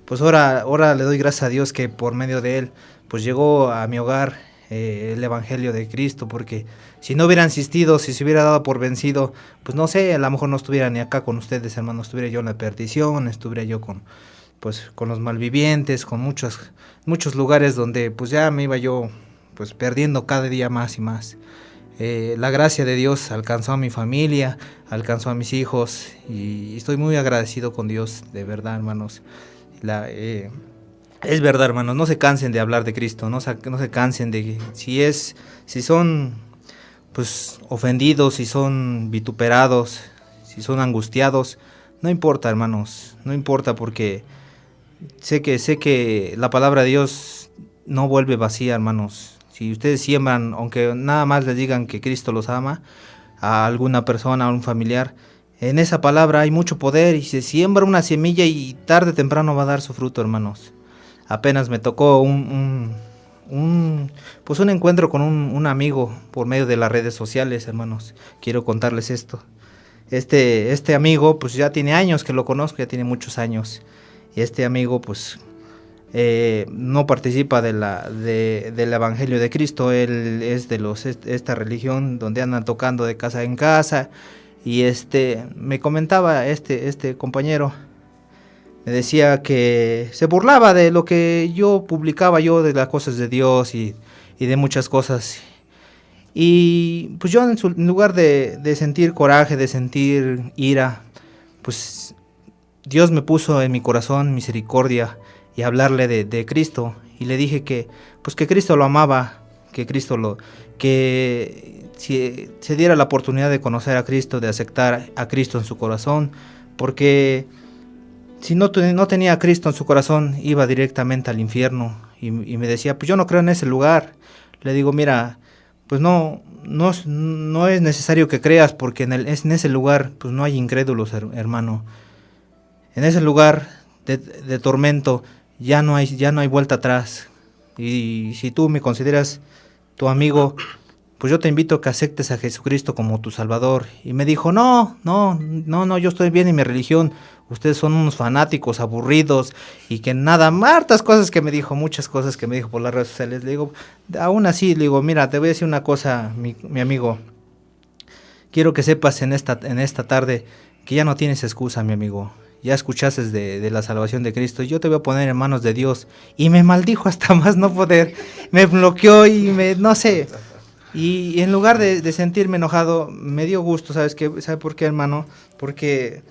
Speaker 7: pues ahora le doy gracias a Dios que por medio de él, pues llegó a mi hogar el Evangelio de Cristo, porque si no hubiera insistido, si se hubiera dado por vencido, pues no sé, a lo mejor no estuviera ni acá con ustedes, hermanos, estuviera yo en la perdición, estuviera yo con los malvivientes, con muchos lugares donde pues ya me iba yo pues perdiendo cada día más y más. La gracia de Dios alcanzó a mi familia, alcanzó a mis hijos, y estoy muy agradecido con Dios, de verdad, hermanos. Es verdad, hermanos, no se cansen de hablar de Cristo, no se cansen de si son pues ofendidos, si son vituperados, si son angustiados, no importa, hermanos, no importa, porque sé que la palabra de Dios no vuelve vacía, hermanos. Si ustedes siembran, aunque nada más les digan que Cristo los ama, a alguna persona, a un familiar, en esa palabra hay mucho poder y se siembra una semilla y tarde o temprano va a dar su fruto, hermanos. Apenas me tocó un encuentro con un amigo por medio de las redes sociales, hermanos. Quiero contarles esto. Este amigo, pues ya tiene años que lo conozco, ya tiene muchos años. Y este amigo, pues, no participa del Evangelio de Cristo. Él es de esta religión donde andan tocando de casa en casa. Y me comentaba este compañero, me decía que se burlaba de lo que yo publicaba de las cosas de Dios y de muchas cosas. Y pues yo en lugar de sentir coraje, de sentir ira, pues Dios me puso en mi corazón misericordia y hablarle de Cristo. Y le dije que Cristo lo amaba, que si se diera la oportunidad de conocer a Cristo, de aceptar a Cristo en su corazón, porque si no tenía a Cristo en su corazón, iba directamente al infierno. Y me decía, pues yo no creo en ese lugar. Le digo, mira, pues no es necesario que creas, porque en ese lugar pues no hay incrédulos, hermano. En ese lugar de tormento ya no hay vuelta atrás. Y si tú me consideras tu amigo, pues yo te invito a que aceptes a Jesucristo como tu Salvador. Y me dijo, no, yo estoy bien en mi religión. Ustedes son unos fanáticos aburridos y que nada, muchas cosas que me dijo por las redes sociales. Le digo, aún así, le digo, mira, te voy a decir una cosa, mi amigo. Quiero que sepas en esta tarde que ya no tienes excusa, mi amigo. Ya escuchaste de la salvación de Cristo. Yo te voy a poner en manos de Dios. Y me maldijo hasta más no poder. Me bloqueó y no sé. Y en lugar de sentirme enojado, me dio gusto, ¿sabes por qué, hermano? Porque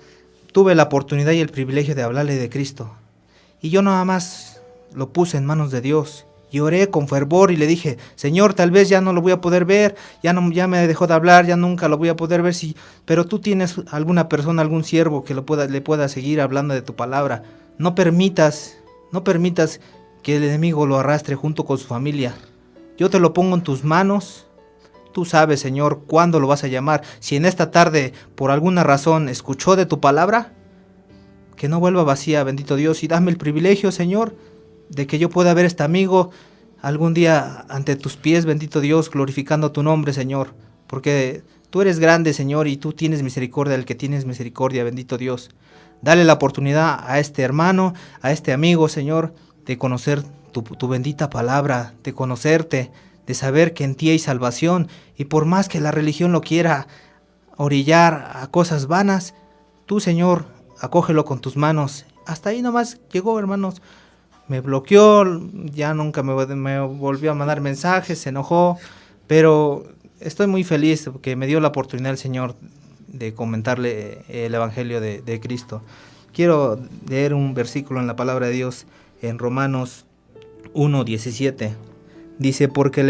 Speaker 7: tuve la oportunidad y el privilegio de hablarle de Cristo. Y yo nada más lo puse en manos de Dios. Y oré con fervor y le dije, Señor, tal vez ya no lo voy a poder ver, ya me dejó de hablar, ya nunca lo voy a poder ver, pero tú tienes alguna persona, algún siervo que le pueda seguir hablando de tu palabra. No permitas que el enemigo lo arrastre junto con su familia. Yo te lo pongo en tus manos. Tú sabes, Señor, cuándo lo vas a llamar. Si en esta tarde, por alguna razón, escuchó de tu palabra, que no vuelva vacía, bendito Dios, y dame el privilegio, Señor, de que yo pueda ver a este amigo algún día ante tus pies, bendito Dios, glorificando tu nombre, Señor, porque tú eres grande, Señor, y tú tienes misericordia del que tienes misericordia, bendito Dios. Dale la oportunidad a este hermano, a este amigo, Señor, de conocer tu bendita palabra, de conocerte, de saber que en ti hay salvación, y por más que la religión lo quiera orillar a cosas vanas, tú, Señor, acógelo con tus manos. Hasta ahí nomás llegó, hermanos. Me bloqueó, ya nunca me volvió a mandar mensajes, se enojó, pero estoy muy feliz porque me dio la oportunidad el Señor de comentarle el Evangelio de Cristo. Quiero leer un versículo en la palabra de Dios en Romanos 1:17. Dice, porque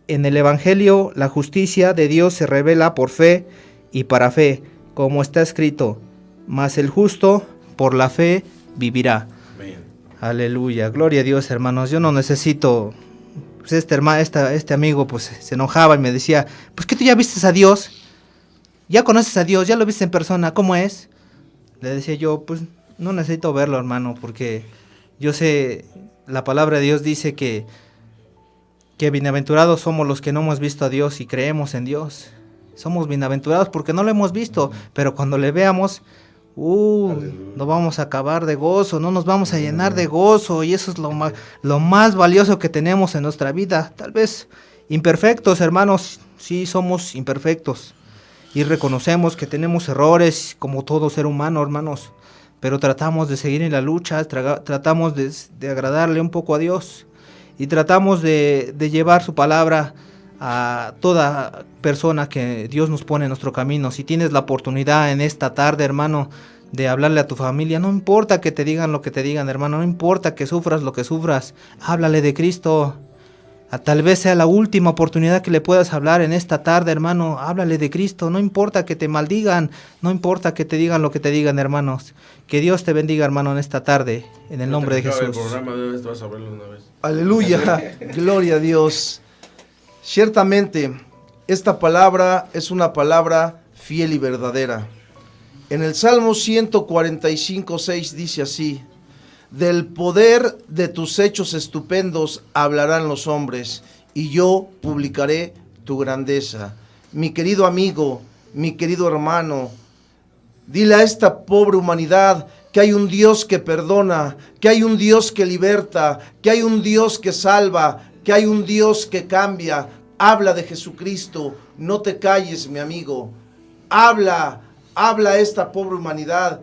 Speaker 7: en el Evangelio la justicia de Dios se revela por fe y para fe, como está escrito, mas el justo por la fe vivirá. Amén. Aleluya, gloria a Dios, hermanos. Yo no necesito, pues este amigo pues se enojaba y me decía, pues que tú ya viste a Dios, ya conoces a Dios, ya lo viste en persona, ¿cómo es? Le decía yo, pues no necesito verlo, hermano, porque yo sé, la palabra de Dios dice que bienaventurados somos los que no hemos visto a Dios y creemos en Dios. Somos bienaventurados porque no lo hemos visto, pero cuando le veamos, nos vamos a acabar de gozo, no nos vamos a llenar de gozo, y eso es lo más valioso que tenemos en nuestra vida. Tal vez imperfectos, hermanos, sí somos imperfectos y reconocemos que tenemos errores como todo ser humano, hermanos, pero tratamos de seguir en la lucha, tratamos de agradarle un poco a Dios y tratamos de llevar su palabra a toda persona que Dios nos pone en nuestro camino. Si tienes la oportunidad en esta tarde, hermano, de hablarle a tu familia. No importa que te digan lo que te digan, hermano, no importa que sufras lo que sufras, háblale de Cristo. Tal vez sea la última oportunidad que le puedas hablar en esta tarde, hermano. Háblale de Cristo. No importa que te maldigan, no importa que te digan lo que te digan, hermanos. Que Dios te bendiga, hermano, en esta tarde, en el nombre de Jesús.
Speaker 5: El programa de vez, vas a verlo una vez.
Speaker 4: Aleluya, gloria a Dios. Ciertamente, esta palabra es una palabra fiel y verdadera. En el Salmo 145:6 dice así: del poder de tus hechos estupendos hablarán los hombres, y yo publicaré tu grandeza. Mi querido amigo, mi querido hermano, dile a esta pobre humanidad que hay un Dios que perdona, que hay un Dios que liberta, que hay un Dios que salva, que hay un Dios que cambia. Habla de Jesucristo, no te calles, mi amigo. Habla a esta pobre humanidad,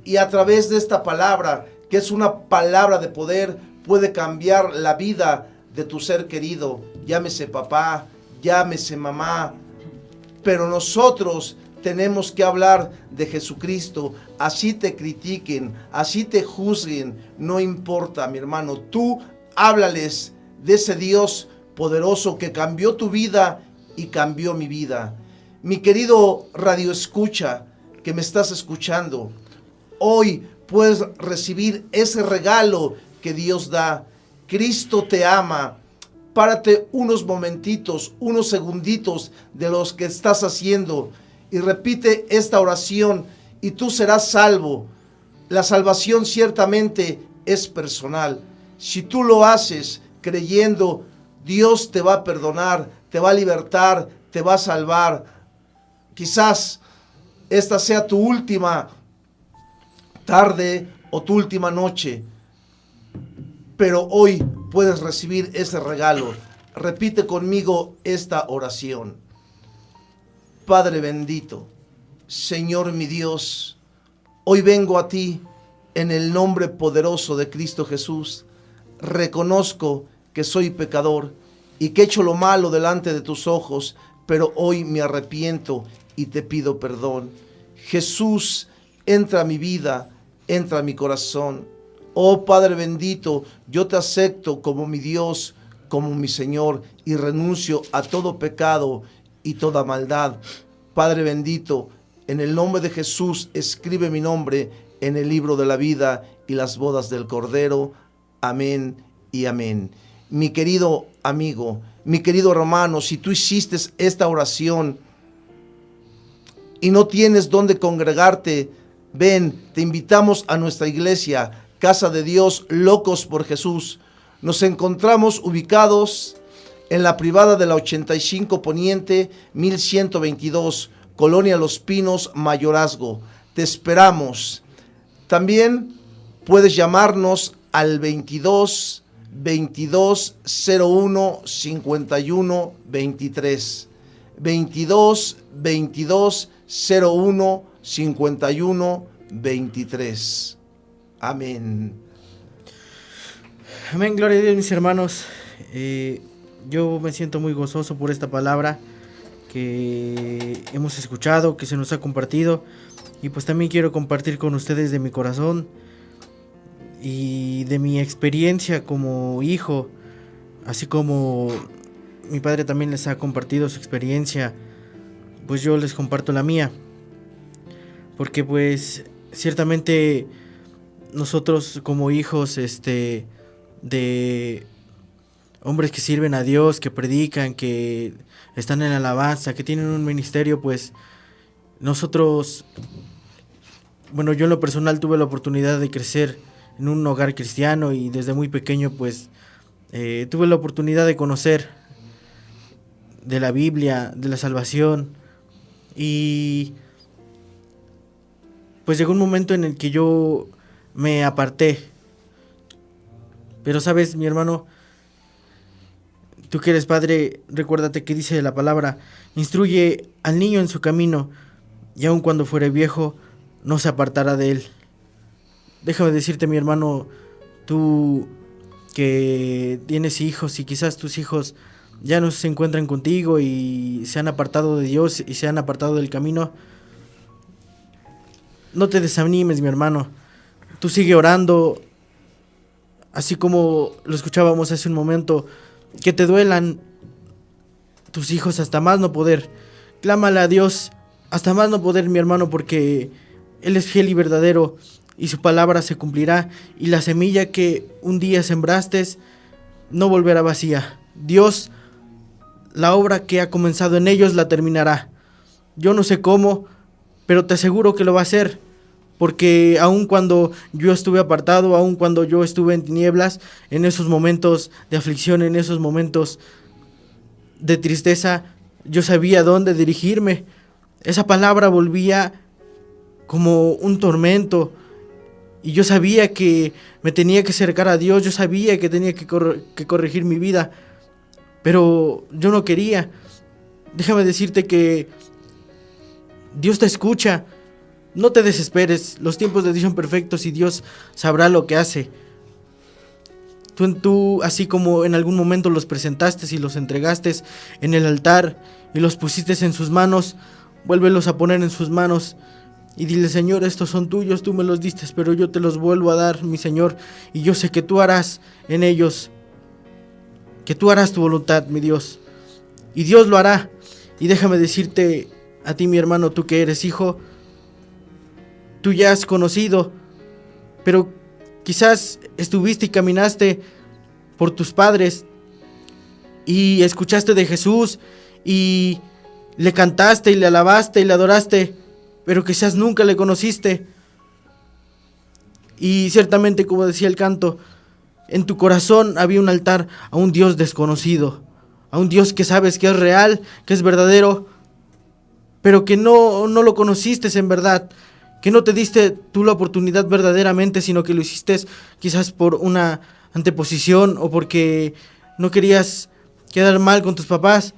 Speaker 4: y a través de esta palabra, que es una palabra de poder, puede cambiar la vida de tu ser querido, llámese papá, llámese mamá, pero nosotros tenemos que hablar de Jesucristo. Así te critiquen, así te juzguen, no importa, mi hermano, tú háblales de ese Dios poderoso que cambió tu vida y cambió mi vida. Mi querido radio escucha, que me estás escuchando, hoy puedes recibir ese regalo que Dios da. Cristo te ama. Párate unos momentitos, unos segunditos de los que estás haciendo y repite esta oración y tú serás salvo. La salvación ciertamente es personal. Si tú lo haces creyendo, Dios te va a perdonar, te va a libertar, te va a salvar. Quizás esta sea tu última tarde o tu última noche, pero hoy puedes recibir ese regalo. Repite conmigo esta oración. Padre bendito, Señor mi Dios, hoy vengo a ti en el nombre poderoso de Cristo Jesús. Reconozco que soy pecador y que he hecho lo malo delante de tus ojos, pero hoy me arrepiento y te pido perdón. Jesús, entra a mi vida, entra a mi corazón. Oh Padre bendito, yo te acepto como mi Dios, como mi Señor, y renuncio a todo pecado y toda maldad. Padre bendito, en el nombre de Jesús, escribe mi nombre en el libro de la vida y las bodas del Cordero. Amén y amén. Mi querido amigo, mi querido hermano, si tú hiciste esta oración y no tienes dónde congregarte, ven, te invitamos a nuestra iglesia, Casa de Dios, Locos por Jesús. Nos encontramos ubicados en la privada de la 85 Poniente, 1122, Colonia Los Pinos, Mayorazgo. Te esperamos. También puedes llamarnos al 22 01 51 23. 22 01 51 23. Amén.
Speaker 6: Amén, gloria a Dios, mis hermanos. Yo me siento muy gozoso por esta palabra que hemos escuchado, que se nos ha compartido, y pues también quiero compartir con ustedes de mi corazón y de mi experiencia como hijo, así como mi padre también les ha compartido su experiencia, pues yo les comparto la mía, porque pues ciertamente nosotros como hijos de hombres que sirven a Dios, que predican, que están en alabanza, que tienen un ministerio, pues nosotros, bueno, yo en lo personal tuve la oportunidad de crecer en un hogar cristiano y desde muy pequeño pues tuve la oportunidad de conocer de la Biblia, de la salvación, y pues llegó un momento en el que yo me aparté. Pero sabes, mi hermano, tú que eres padre, recuérdate que dice la palabra: instruye al niño en su camino, y aun cuando fuere viejo, no se apartará de él. Déjame decirte, mi hermano, tú que tienes hijos y quizás tus hijos ya no se encuentran contigo y se han apartado de Dios y se han apartado del camino, no te desanimes, mi hermano. Tú sigue orando, así como lo escuchábamos hace un momento, que te duelan tus hijos hasta más no poder. Clámale a Dios hasta más no poder, mi hermano, porque Él es fiel y verdadero y su palabra se cumplirá, y la semilla que un día sembraste no volverá vacía. Dios, la obra que ha comenzado en ellos la terminará. Yo no sé cómo, pero te aseguro que lo va a hacer, porque aun cuando yo estuve apartado, aun cuando yo estuve en tinieblas, en esos momentos de aflicción, en esos momentos de tristeza, yo sabía dónde dirigirme. Esa palabra volvía como un tormento, y yo sabía que me tenía que acercar a Dios, yo sabía que tenía que corregir mi vida, pero yo no quería. Déjame decirte que Dios te escucha, no te desesperes, los tiempos de Dios son perfectos y Dios sabrá lo que hace. Tú, así como en algún momento los presentaste y los entregaste en el altar y los pusiste en sus manos, vuélvelos a poner en sus manos y dile: Señor, estos son tuyos, tú me los diste, pero yo te los vuelvo a dar, mi Señor, y yo sé que tú harás en ellos, que tú harás tu voluntad, mi Dios, y Dios lo hará. Y déjame decirte a ti, mi hermano, tú que eres hijo, tú ya has conocido, pero quizás estuviste y caminaste por tus padres y escuchaste de Jesús y le cantaste y le alabaste y le adoraste, pero quizás nunca le conociste. Y ciertamente, como decía el canto, en tu corazón había un altar a un Dios desconocido, a un Dios que sabes que es real, que es verdadero, pero que no lo conociste en verdad, que no te diste tú la oportunidad verdaderamente, sino que lo hiciste quizás por una anteposición o porque no querías quedar mal con tus papás.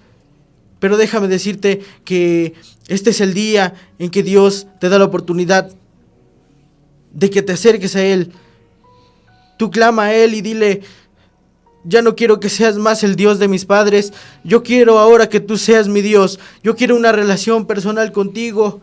Speaker 6: Pero déjame decirte que este es el día en que Dios te da la oportunidad de que te acerques a Él. Tú clama a Él y dile: ya no quiero que seas más el Dios de mis padres, yo quiero ahora que tú seas mi Dios, yo quiero una relación personal contigo,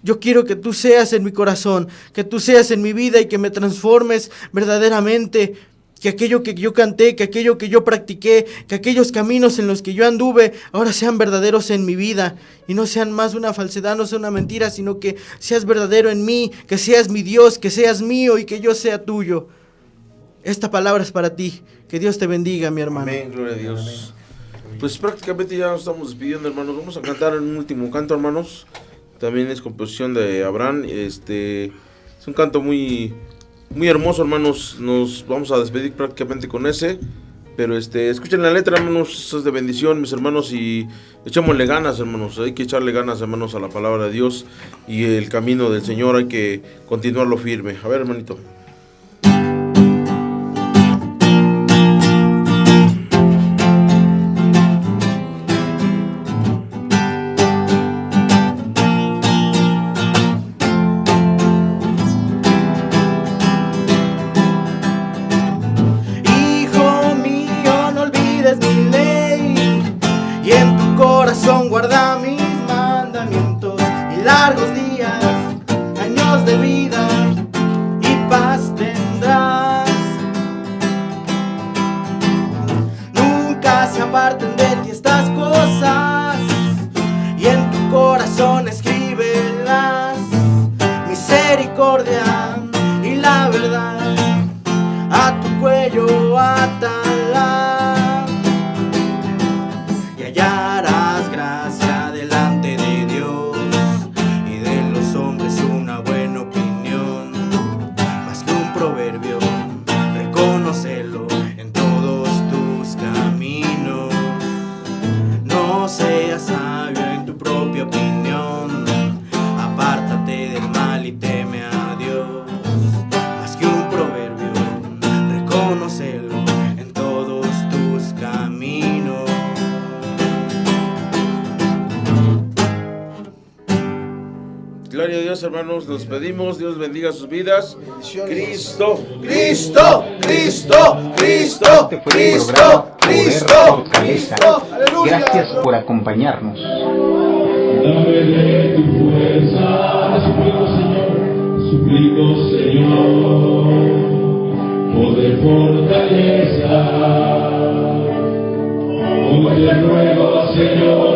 Speaker 6: yo quiero que tú seas en mi corazón, que tú seas en mi vida y que me transformes verdaderamente, que aquello que yo canté, que aquello que yo practiqué, que aquellos caminos en los que yo anduve ahora sean verdaderos en mi vida y no sean más una falsedad, no sea una mentira, sino que seas verdadero en mí, que seas mi Dios, que seas mío y que yo sea tuyo. Esta palabra es para ti. Que Dios te bendiga, mi hermano.
Speaker 5: Amén, gloria a Dios. Pues prácticamente ya nos estamos despidiendo, hermanos. Vamos a cantar un último canto, hermanos. También es composición de Abraham. Es un canto muy hermoso, hermanos. Nos vamos a despedir prácticamente con ese. Pero escuchen la letra, hermanos. Eso es de bendición, mis hermanos. Y echémosle ganas, hermanos. Hay que echarle ganas, hermanos, a la palabra de Dios. Y el camino del Señor hay que continuarlo firme. A ver, hermanito.
Speaker 6: Guarda mis mandamientos y largos días, años de vida y paz tendrás. Nunca se aparten de ti estas cosas y en tu corazón escríbelas. Misericordia y la verdad a tu cuello atala y hallarás gracia delante de Dios y de los hombres una buena opinión. Más que un proverbio, reconócelo en todos tus caminos. No seas sabio en tu propia opinión, apártate del mal y teme a Dios. Más que un proverbio, reconócelo en todos tus caminos.
Speaker 5: Gloria a Dios, hermanos, nos pedimos, Dios bendiga sus vidas. Cristo,
Speaker 4: Cristo, Cristo, Cristo,
Speaker 3: Este fue el
Speaker 4: Cristo,
Speaker 3: programa Poder
Speaker 4: Cristo,
Speaker 3: Fortaleza.
Speaker 4: Cristo, aleluya.
Speaker 3: Gracias por acompañarnos.
Speaker 2: Dame de tu fuerza, te suplico, Señor, suplico, Señor, poder, fortaleza. Hoy te ruego, Señor,